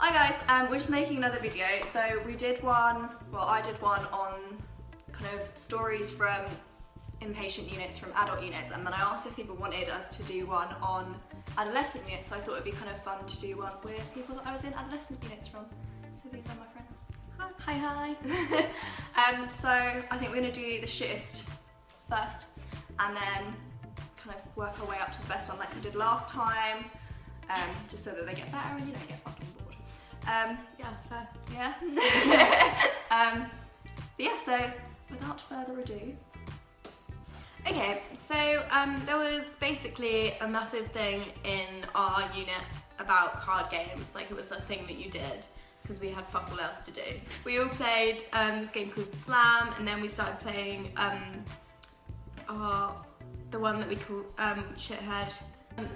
Hi guys, we're just making another video. So we did one, well I did one on kind of stories from inpatient units, from adult units, and then I asked if people wanted us to do one on adolescent units, so I thought it'd be kind of fun to do one with people that I was in adolescent units from. So these are my friends. Hi. Hi. So I think we're going to do the shittest first, and then kind of work our way up to the best one like I did last time, just so that they get better and you don't get fucking bored. Yeah, fair. Yeah. But yeah, so without further ado. Okay, so there was basically a massive thing in our unit about card games, like it was a thing that you did because we had fuck all else to do. We all played this game called Slam, and then we started playing the one that we call Shithead.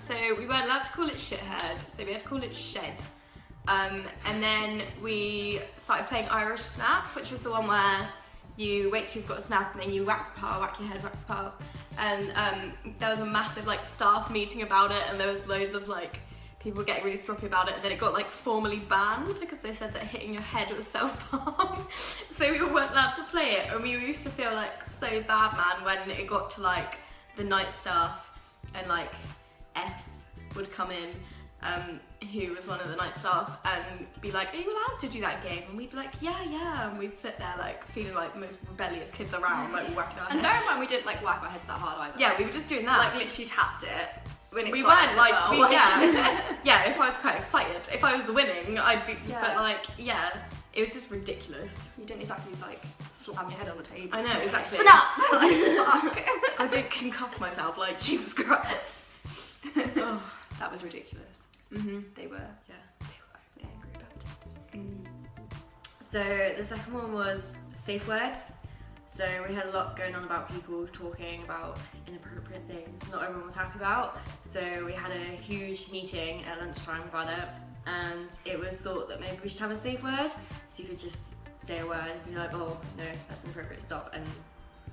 So we weren't allowed to call it Shithead, so we had to call it Shed. And then we started playing Irish Snap, which is the one where you wait till you've got a snap and then you whack the pile, whack your head, whack the pile. And there was a massive like staff meeting about it, and there was loads of like people getting really stroppy about it, and then it got like formally banned because they said that hitting your head was self-harm. So we weren't allowed to play it, and we used to feel like so bad, man, when it got to like the night staff and like S would come in, who was one of the night staff, and be like, are you allowed to do that game? And we'd be like, yeah, and we'd sit there like feeling like the most rebellious kids around, like whacking our heads. And bear in mind we didn't like whack our heads that hard either. Yeah, we were just doing that. Like literally tapped it. When we weren't like, well. yeah, if I was quite excited, if I was winning, I'd be, but like, yeah, it was just ridiculous. You didn't exactly like slam your head on the table. I know, exactly. Snap! Like, fuck. I did concuss myself, like, Jesus Christ. Oh, that was ridiculous. Mm-hmm. They were overly angry about it. So the second one was safe words. So we had a lot going on about people talking about inappropriate things not everyone was happy about. So we had a huge meeting at lunchtime about it, and it was thought that maybe we should have a safe word. So you could just say a word and be like, oh no, that's inappropriate, stop, and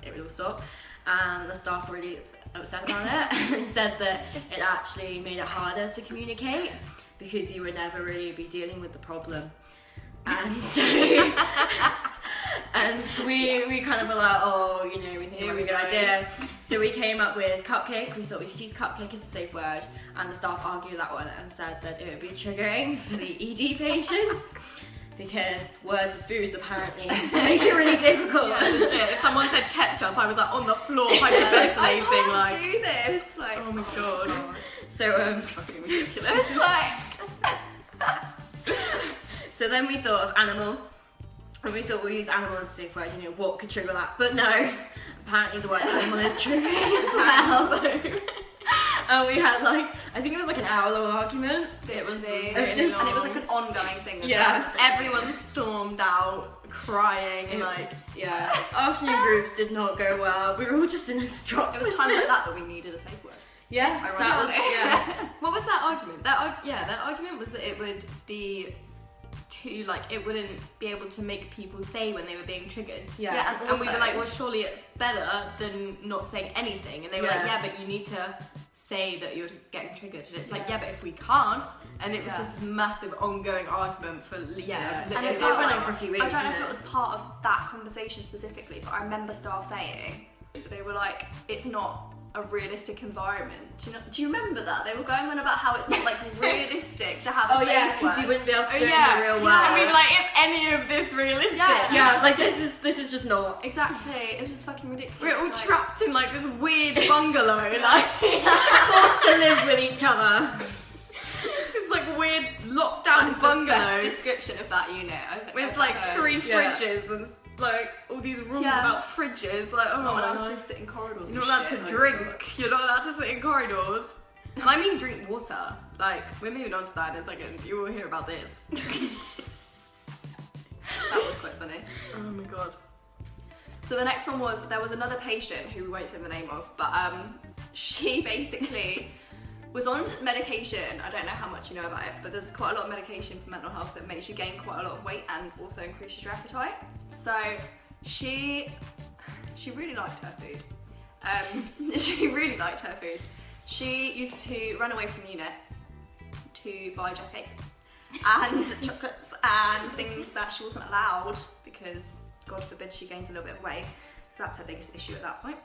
it would all stop. And the staff were really upset about it and said that it actually made it harder to communicate because you would never really be dealing with the problem. And so we kind of were like, oh, you know, we think it would be a good idea. So we came up with cupcake. We thought we could use cupcake as a safe word, and the staff argued that one and said that it would be triggering for the ED patients because words of foods apparently make it really difficult. Yeah, legit. If someone said ketchup, I was like on the floor hyperventilating, like, do this. Like, oh my god. So It's fucking ridiculous. So then we thought of animal, and we thought we'll use animal as a safe word, you know, what could trigger that? But no, apparently the word animal is triggering as well. So, and we had like, I think it was like an hour-long argument. it was really and it long. was like an ongoing thing. Yeah. Everyone stormed out, crying, like, yeah. Afternoon groups did not go well. We were all just in a strop. It was times like that we needed a safe word. Yes, that was, yeah. What was that argument? That argument was that it would be too, like, it wouldn't be able to make people say when they were being triggered. Yeah, and we were like, well, surely it's better than not saying anything. And they were like, yeah, but you need to say that you're getting triggered. And it's like, yeah, but if we can't, and it was just this massive ongoing argument for, And it it's went like, on for a few weeks. I don't know if it was part of that conversation specifically, but I remember staff saying, they were like, it's not a realistic environment. Do you remember that? They were going on about how it's not like realistic to have a safe word. because you wouldn't be able to do it in the real world. And we were like, is any of this realistic? Yeah, like this is just not. Exactly. It was just fucking ridiculous. We're all trapped in like this weird bungalow, like Forced to live with each other. it's like weird lockdown That's the bungalow best description of that unit. with like 3 fridges and like all these rules about fridges. Like, oh, not my allowed God. to sit in corridors. You're not allowed to drink. You're not allowed to sit in corridors. And I mean drink water. Like, we're moving on to that in a second. You will hear about this. That was quite funny. Oh my god. So the next one was, there was another patient who we won't say the name of, but she basically was on medication. I don't know how much you know about it, but there's quite a lot of medication for mental health that makes you gain quite a lot of weight and also increases your appetite. So she really liked her food. She really liked her food. She used to run away from the unit to buy Jack Cakes. and chocolates and things that she wasn't allowed because, God forbid, she gains a little bit of weight. So that's her biggest issue at that point.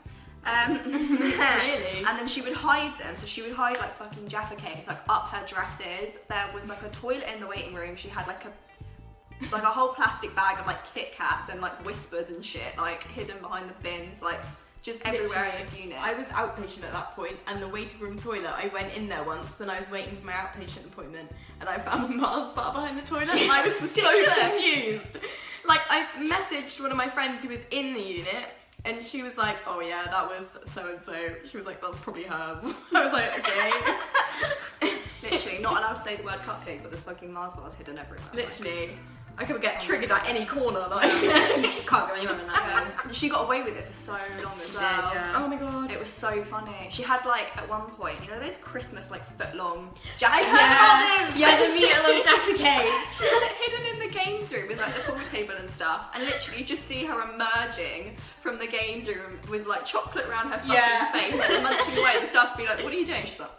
Really? And then she would hide them. So she would hide like fucking Jaffa cakes like up her dresses. There was like a toilet in the waiting room. She had like a whole plastic bag of like Kit Kats and like Whispers and shit like hidden behind the bins, like just everywhere in this unit. I was outpatient at that point, and the waiting room toilet, I went in there once when I was waiting for my outpatient appointment, and I found a Mars bar behind the toilet, and I was so confused. Like, I messaged one of my friends who was in the unit, and she was like, oh yeah, that was so-and-so. She was like, that's probably hers. I was like, okay. Literally, not allowed to say the word cupcake, but there's fucking Mars bars hidden everywhere. Literally. I could get triggered at any corner. Like. You just can't go anywhere in that house. She got away with it for so long as well. Did, yeah. Oh my god. It was so funny. She had like, at one point, you know those Christmas like foot-long jacket Yeah, the meat-along Jaffa cakes. She had it hidden in the games room with like the pool table and stuff, and literally you just see her emerging from the games room with like chocolate around her fucking face, like munching away and stuff, be like, what are you doing? She's like,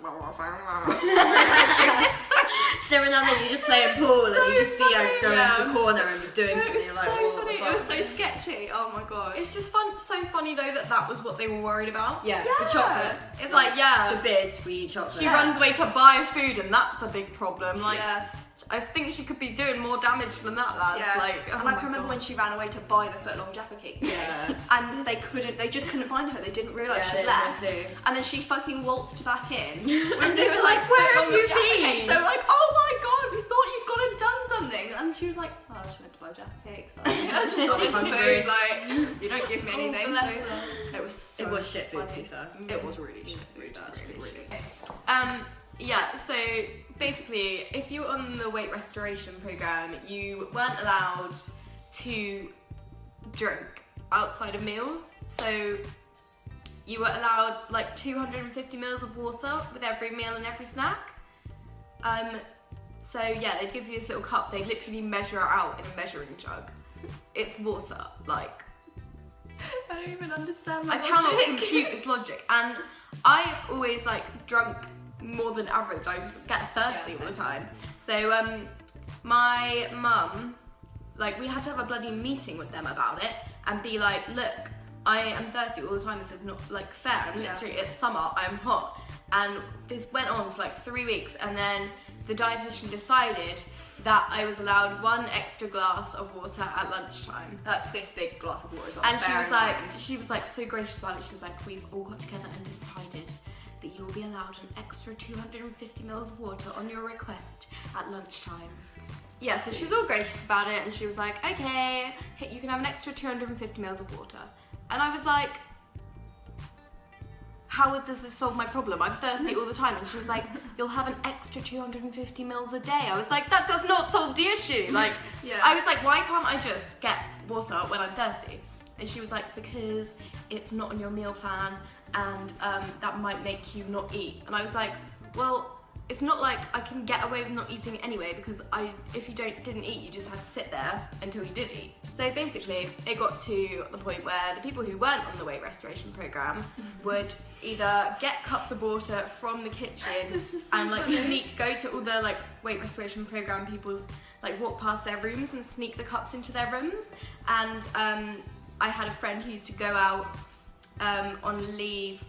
so now then you just play a pool and you just see her going into the corner and doing it something. was You're so like, what funny. the It was fuck? so sketchy. Oh my god. It's just so funny though that was what they were worried about. Yeah, the chocolate. It's like, yeah. Forbid we eat chocolate. She runs away to buy food, and that's a big problem. Like, yeah. I think she could be doing more damage than that, lads. Yeah. Like, oh and my I can remember God. when she ran away to buy the foot-long Jaffa cake. Yeah. And they just couldn't find her. They didn't realise Yeah, she they left. didn't know. And then she fucking waltzed back in with They this were like, like, "Where have foot-long you Jaffa been?" cakes. They were like, oh my god, we thought you'd gone and done something. And she was like, oh, I just went to buy Jaffa cakes. I was just got me some food. Like, you don't give me anything. bless So her. it was so It was shit food, to funny. be fair. It was really shit food. Really Really. Yeah, so basically, if you were on the weight restoration program, you weren't allowed to drink outside of meals. So you were allowed like 250 mils of water with every meal and every snack. So yeah, they'd give you this little cup, they'd literally measure it out in a measuring jug. It's water, like. I don't even understand I cannot compute this logic, and I've always like drunk more than average. I just get thirsty all the time. So my mum, like, we had to have a bloody meeting with them about it and be like, look, I am thirsty all the time. This is not like fair. And literally, it's summer. I'm hot, and this went on for like 3 weeks, and then the dietitian decided that I was allowed 1 extra glass of water at lunchtime. Like this big glass of water as well. And bear in mind. she was like so gracious about it. She was like, we've all got together and decided that you will be allowed an extra 250 mils of water on your request at lunchtimes. Yeah, so she was all gracious about it, and she was like, okay, you can have an extra 250 mils of water. And I was like, how does this solve my problem? I'm thirsty all the time. And she was like, you'll have an extra 250 mils a day. I was like, that does not solve the issue. Like, I was like, why can't I just get water when I'm thirsty? And she was like, because it's not on your meal plan, and that might make you not eat. And I was like, well, it's not like I can get away with not eating anyway, because if you didn't eat, you just had to sit there until you did eat. So basically, it got to the point where the people who weren't on the weight restoration program would either get cups of water from the kitchen and like go to all the like weight restoration program people's, like walk past their rooms and sneak the cups into their rooms. And I had a friend who used to go out on leave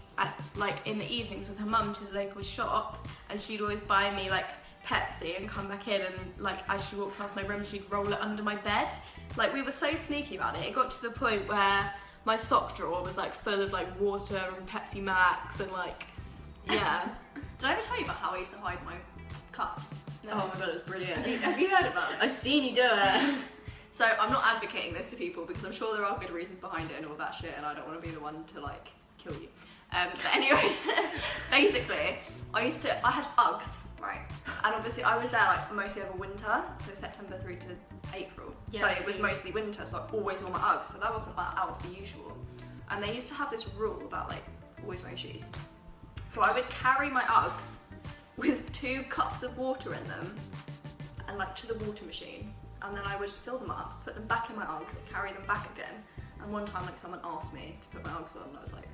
like in the evenings with her mum to the local shops, and she'd always buy me like Pepsi and come back in, and like as she walked past my room she'd roll it under my bed. Like, we were so sneaky about it. It got to the point where my sock drawer was like full of like water and Pepsi Max and like, yeah. Did I ever tell you about how I used to hide my cups? Oh my god, it was brilliant. Have you heard about it? I've seen you do it. So I'm not advocating this to people because I'm sure there are good reasons behind it and all that shit, and I don't want to be the one to like kill you. But anyways, basically, I had Uggs, right? And obviously I was there like mostly over winter, so September through to April. Yeah, so it was mostly winter, so I always wore my Uggs, so that wasn't like out of the usual. And they used to have this rule about like always wearing shoes. So I would carry my Uggs with 2 cups of water in them and like to the water machine, and then I would fill them up, put them back in my Uggs, and carry them back again. And one time like someone asked me to put my Uggs on, and I was like,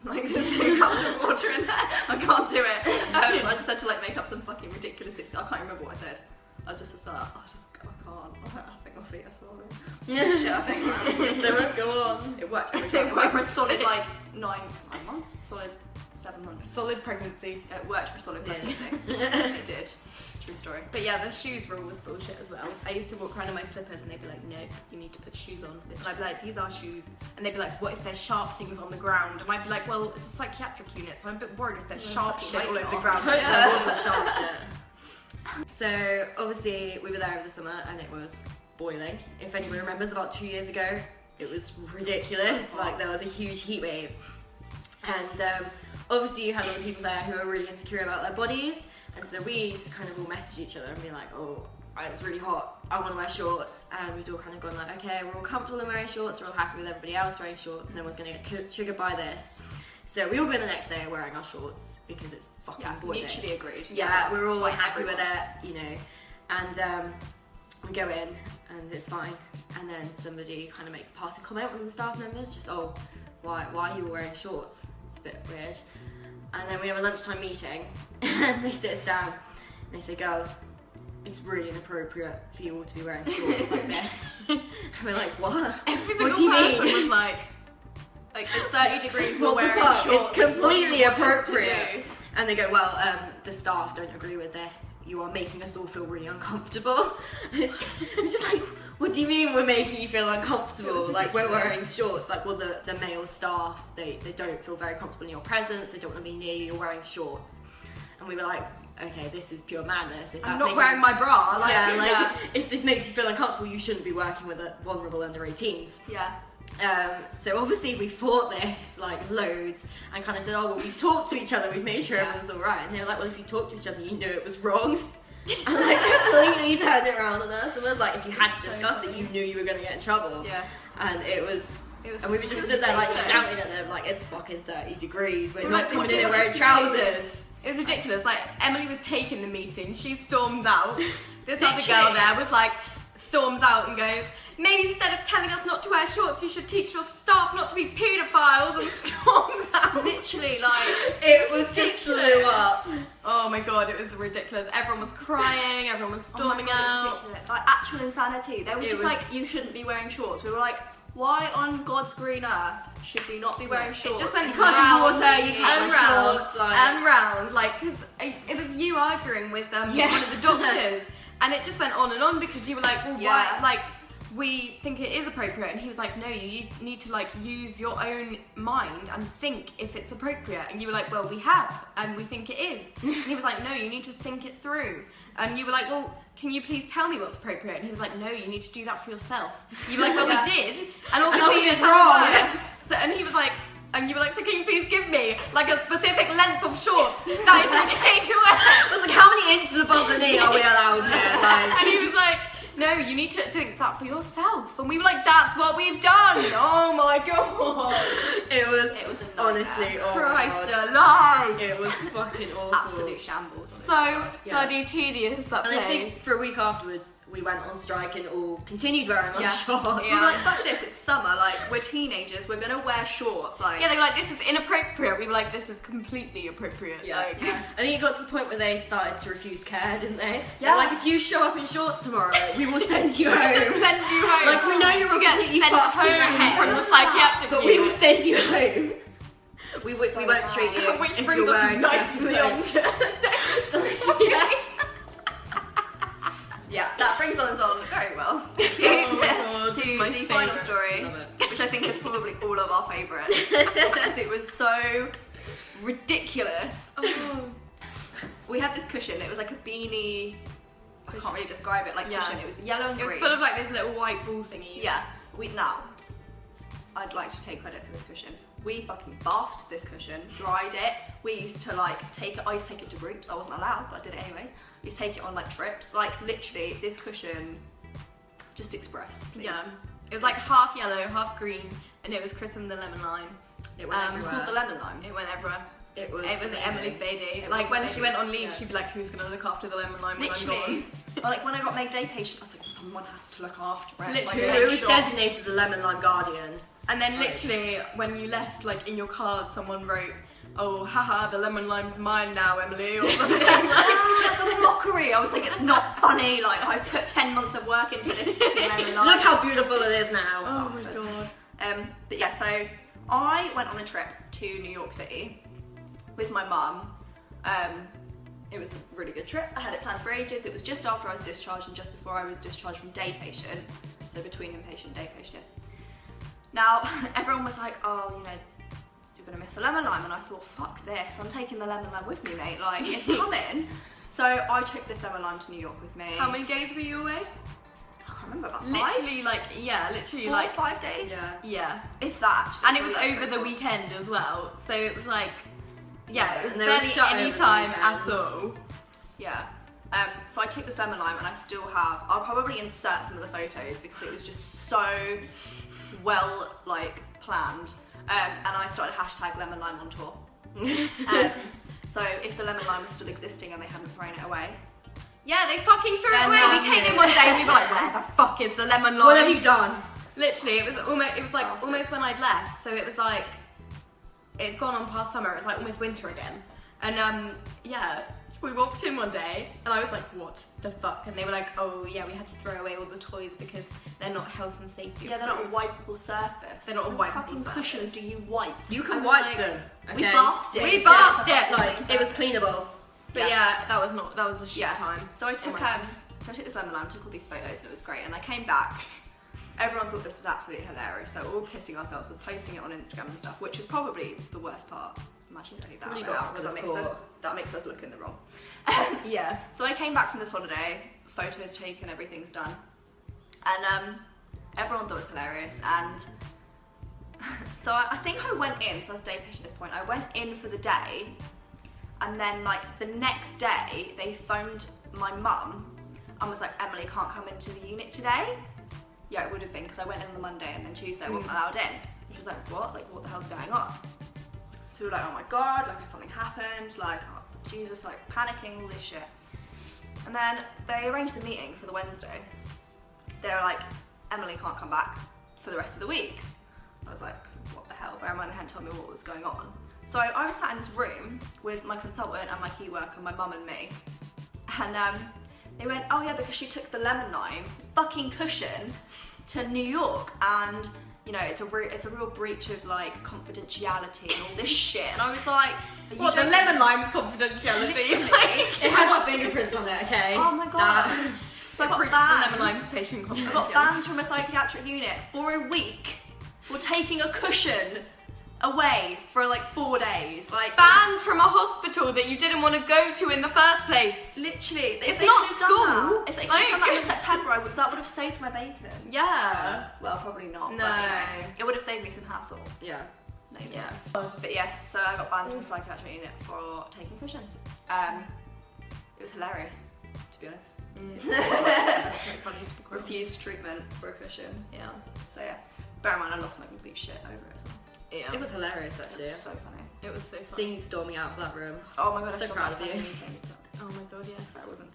Like there's 2 cups of water in there. I can't do it. So I just had to like make up some fucking ridiculous excuse. I can't remember what I said. I can't. I think my feet are swollen. Shit, I think They won't go on. it worked every time. It worked for a solid like 9 months. Solid 7 months. Solid pregnancy. It worked for a solid pregnancy. It did. True story. But yeah, the shoes rule was bullshit as well. I used to walk around in my slippers and they'd be like, no, you need to put shoes on. And I'd be like, these are shoes. And they'd be like, what if there's sharp things on the ground? And I'd be like, well, it's a psychiatric unit, so I'm a bit worried if there's sharp shit all over the ground. Totally wasn't sharp shit. So obviously we were there over the summer and it was boiling. If anyone remembers, about 2 years ago, it was ridiculous. Like there was a huge heat wave. And obviously you had other people there who were really insecure about their bodies. And so we kind of all messaged each other and be like, oh, it's really hot, I want to wear shorts. And we'd all kind of gone like, okay, we're all comfortable in wearing shorts, we're all happy with everybody else wearing shorts, no one's going to get triggered by this. So we all go the next day wearing our shorts because it's fucking boiling. Mutually agreed. Yeah, we're all like happy with it, you know. And we go in and it's fine. And then somebody kind of makes a passing comment, one of the staff members, just, oh, why are you all wearing shorts? It's a bit weird. And then we have a lunchtime meeting and they sit us down and they say, girls, it's really inappropriate for you all to be wearing shorts like this. And we're like, what? Every What single do you person mean? was like, it's 30 degrees, we're What the wearing fuck? shorts. It's completely What do you want us to appropriate. do? And they go, well, the staff don't agree with this. You are making us all feel really uncomfortable. It's just like, what do you mean we're making you feel uncomfortable? Like we're wearing shorts. Like, well, the male staff, they don't feel very comfortable in your presence. They don't want to be near you. You're wearing shorts. And we were like, okay, this is pure madness. If I'm that's not making- wearing my bra. Like, yeah, like if this makes you feel uncomfortable, you shouldn't be working with a vulnerable under 18s. Yeah. So obviously we fought this like loads and kind of said, oh well, we talked to each other, we've made sure everyone was alright. And they were like, well, if you talked to each other, you knew it was wrong. And like completely turned it around on us. And it was like, if you had to discuss it, you knew you were going to get in trouble. Yeah. And it was and we were just stood there like shouting at them like, it's fucking 30 degrees, we're not coming in there wearing trousers. It was ridiculous. Like Emily was taking the meeting, she stormed out. This other girl there was like, storms out and goes, maybe instead of telling us not to wear shorts, you should teach your staff not to be paedophiles, and storms out. Literally, like, It was just flew up. Oh my god, it was ridiculous. Everyone was crying, everyone was storming out. ridiculous. Like actual insanity. They were It just was- like, you shouldn't be wearing shorts. We were like, why on God's green earth should we not be wearing shorts? Just went You can't drink round water, you can't and wear round shorts, like- and round, like, because it was you arguing with one of the doctors, and it just went on because you were like, well, why, like, we think it is appropriate, and he was like, no, you need to like use your own mind and think if it's appropriate, and you were like, well, we have, and we think it is, and he was like, no, you need to think it through, and you were like, well, can you please tell me what's appropriate? And he was like, no, you need to do that for yourself. You were like, well, we did, and obviously it's wrong. So, and he was like, and you were like, so can you please give me like a specific length of shorts that is okay to wear? I was like, how many inches above the knee are we allowed here? Like, And he was like, no, you need to think that for yourself. And we were like, that's what we've done. Oh my god. it was a nightmare. honestly, oh Christ my god. alive. It was fucking awful. Absolute shambles. So bloody tedious that And I place. think for a week afterwards, we went on strike and all continued wearing our shorts. We were like, fuck this, it's summer, like, we're teenagers, we're gonna wear shorts, like. Yeah, they were like, this is inappropriate. We were like, this is completely appropriate. Yeah. Like, I think it got to the point where they started to refuse care, didn't they? Yeah. They're like, if you show up in shorts tomorrow, we will send you home. send you home. Like, we know you're completely sent fucked in the home head, from the psychiatric but we will unit. send you home. We won't treat you Which if brings you're us wearing nicely on clothes. to Yeah. Yeah, that brings us on very well God, to it's my the final favourite. story, Love it. which I think is probably all of our favourites, because it was so ridiculous. Oh. We had this cushion, it was like a beanie, I can't really describe it, like Yeah. cushion, it was yellow and It was green. full of like these little white ball thingies. Yeah, I'd like to take credit for this cushion. We fucking bathed this cushion, dried it. We used to like take it, I used to take it to groups, I wasn't allowed, but I did it anyways. We used to take it on like trips, like literally this cushion, just express, please. Yeah. It was like half yellow, half green, and it was christened the lemon lime. It went It's everywhere. called the lemon lime. It went everywhere. It was It was amazing. Emily's baby. It Like was when baby. she went on leave, Yeah. she'd be like, who's gonna look after the lemon lime when I'm Literally, gone? but like when I got made day patient, I was like, someone has to look after it. Literally. Like, It make was sure. designated the lemon lime guardian. And then literally when you left, like in your card, someone wrote, "Oh, haha, the lemon lime's mine now, Emily," or something. The mockery. I was like, it's not funny. Like, I put 10 months of work into this lemon lime. Look how beautiful it is now. Oh my Bastards. god. But yeah, so I went on a trip to New York City with my mum. It was a really good trip. I had it planned for ages. It was just after I was discharged and just before I was discharged from day patient. So between inpatient, day patient. Now, everyone was like, oh, you know, you're gonna miss a lemon lime. And I thought, fuck this, I'm taking the lemon lime with me, mate. Like, it's coming. So I took this lemon lime to New York with me. How many days were you away? I can't remember, about 5? Literally, like, yeah, literally, 4 like, or 5 days? yeah. If that. And it was over the weekend as well, so it was like, yeah, it was And they were barely shut any over the time weekends. at all. Yeah. So I took this lemon lime and I still have, I'll probably insert some of the photos because it was just so well, like, planned. And I started hashtag lemon lime on tour. So if the lemon lime was still existing and they hadn't thrown it away. Yeah, they fucking threw it They're away. not We came in here. one day and we were like, where the fuck is the lemon lime? What have you done? Literally, it was like Bastards. almost when I'd left, so it was like, it'd gone on past summer, it was like almost winter again. And yeah, we walked in one day and I was like, what the fuck? And they were like, oh yeah, we had to throw away all the toys because they're not health and safety Yeah, they're not a approved. wipeable surface. They're not a What wipeable fucking surface. cushions do you wipe? You can I was wipe like, them. Okay? We bathed it. We bathed it. Like, it was cleanable. But yeah, that was a shit Yeah. time. So I took Oh my so I took this lemon lime, took all these photos, and it was great. And I came back. Everyone thought this was absolutely hilarious. So we're all pissing ourselves, just posting it on Instagram and stuff, which is probably the worst part. Imagine doing that Really out got because that makes us look in the wrong. Yeah. So I came back from this holiday, photos taken, everything's done, and everyone thought it was hilarious. And so I think I went in. So I was day patient at this point. I went in for the day, and then like the next day they phoned my mum and was like, Emily can't come into the unit today. Yeah, it would have been because I went in on the Monday and then Tuesday I wasn't allowed in. She was like, what? Like, what the hell's going on? So we were like, oh my god, like, something happened, like, oh, Jesus, like, panicking, all this shit. And then they arranged a meeting for the Wednesday. They were like, Emily can't come back for the rest of the week. I was like, what the hell? Bear in mind they hadn't told me what was going on. So I was sat in this room with my consultant and my key worker, my mum and me. And they went, oh yeah, because she took the lemon lime, this fucking cushion, to New York, and you know, it's a real breach of like confidentiality and all this shit. And I was like, What, the lemon lime's confidentiality? Literally. It has our fingerprints on it, okay? Oh my god. That- So I got Preach the lemon banned. lime's patient I got confidentiality. banned from a psychiatric unit for a week for taking a cushion away for like 4 days. Like, Banned from a hospital that you didn't want to go to in the first place. literally, if It's they not could have done school. that, if they could Like- have done that in September, that would have saved my bacon. Yeah. Well, probably not. No. But, you know, it would have saved me some hassle. Yeah. Maybe. Yeah. But yes, so I got banned from a psychiatric unit for taking a cushion. It was hilarious, to be honest. Refused treatment for a cushion. Yeah. So yeah, bear in mind I lost my complete shit over it as well. Yeah. It was hilarious, It actually. was so funny. It was so funny. Seeing you storming out of that room. Oh my god, I So saw proud so of many you. meetings, but Oh my god, yes. that wasn't.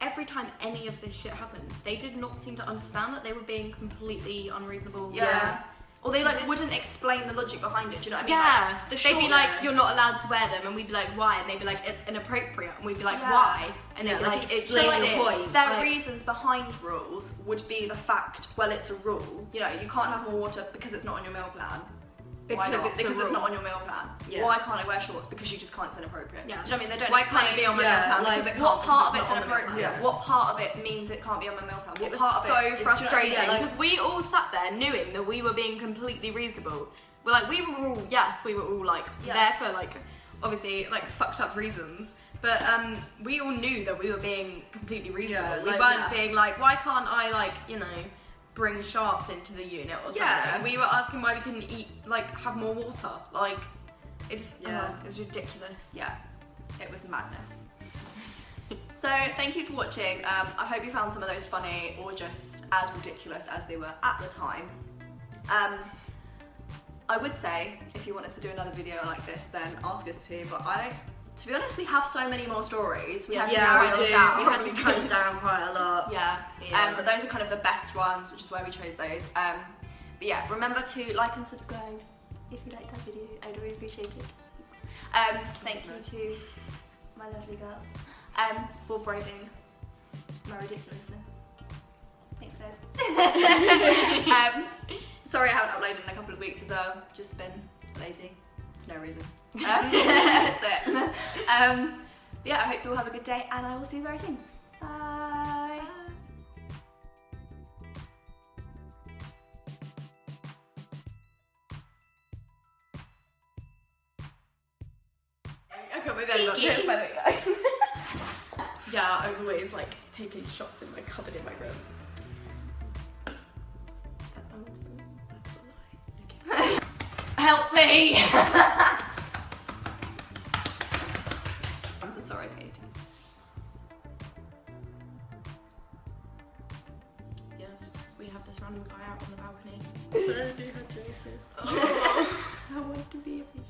Every time any of this shit happened, they did not seem to understand that they were being completely unreasonable. Yeah. Or they like wouldn't explain the logic behind it. Do you know what I mean? Yeah, Like, the they'd be short- like, you're not allowed to wear them, and we'd be like, why? And they'd be like, it's inappropriate, and we'd be like, Yeah. why? And they'd Yeah, be like, like, it's explain like your this. point. Their Like, reasons behind rules would be the fact, well, it's a rule. You know, you can't have more water because it's not on your meal plan. Why Because not? it's a Because it's rule. not on your meal plan. Yeah. Why can't I wear shorts? Because you just can't. It's inappropriate. Yeah. Do you know what I mean? They don't Why explain can't it be on my Yeah, meal plan? like, Because it what can't, part of because it's not on my meal plan. inappropriate. Yeah. What part of it means it can't be on my meal plan? What It was part of so it is, frustrating yeah, like- because we all sat there knowing that we were being completely reasonable. We're like, we were all, yes, we were all like Yeah. there for like, obviously like fucked up reasons. But we all knew that we were being completely reasonable. Yeah, We like, weren't yeah. being like, why can't I like, you know, bring sharks into the unit or something? Yeah. We were asking why we couldn't eat, like, have more water. Like, it just, Yeah. it was ridiculous. Yeah, it was madness. So thank you for watching. I hope you found some of those funny or just as ridiculous as they were at the time. I would say if you want us to do another video like this, then ask us to. But to be honest, we have so many more stories. We have to Yeah, narrow we those do. down. We had to cut down quite a lot. Yeah. Yeah. But those are kind of the best ones, which is why we chose those. But yeah, remember to like and subscribe if you liked that video. I'd really appreciate it. Thank you to my lovely girls for braving my ridiculousness. Thanks guys. Sorry I haven't uploaded in a couple of weeks as well. Just been lazy. There's no reason. That's it. Yeah, I hope you all have a good day and I will see you very soon. Bye. I can't believe I got this, by the way, guys. Yeah, I was always like taking shots in my cupboard in my room. Okay. Help me! I'm sorry, Paige. Yes, we have this random guy out on the balcony. So do you have to? Oh, I want to be a fish.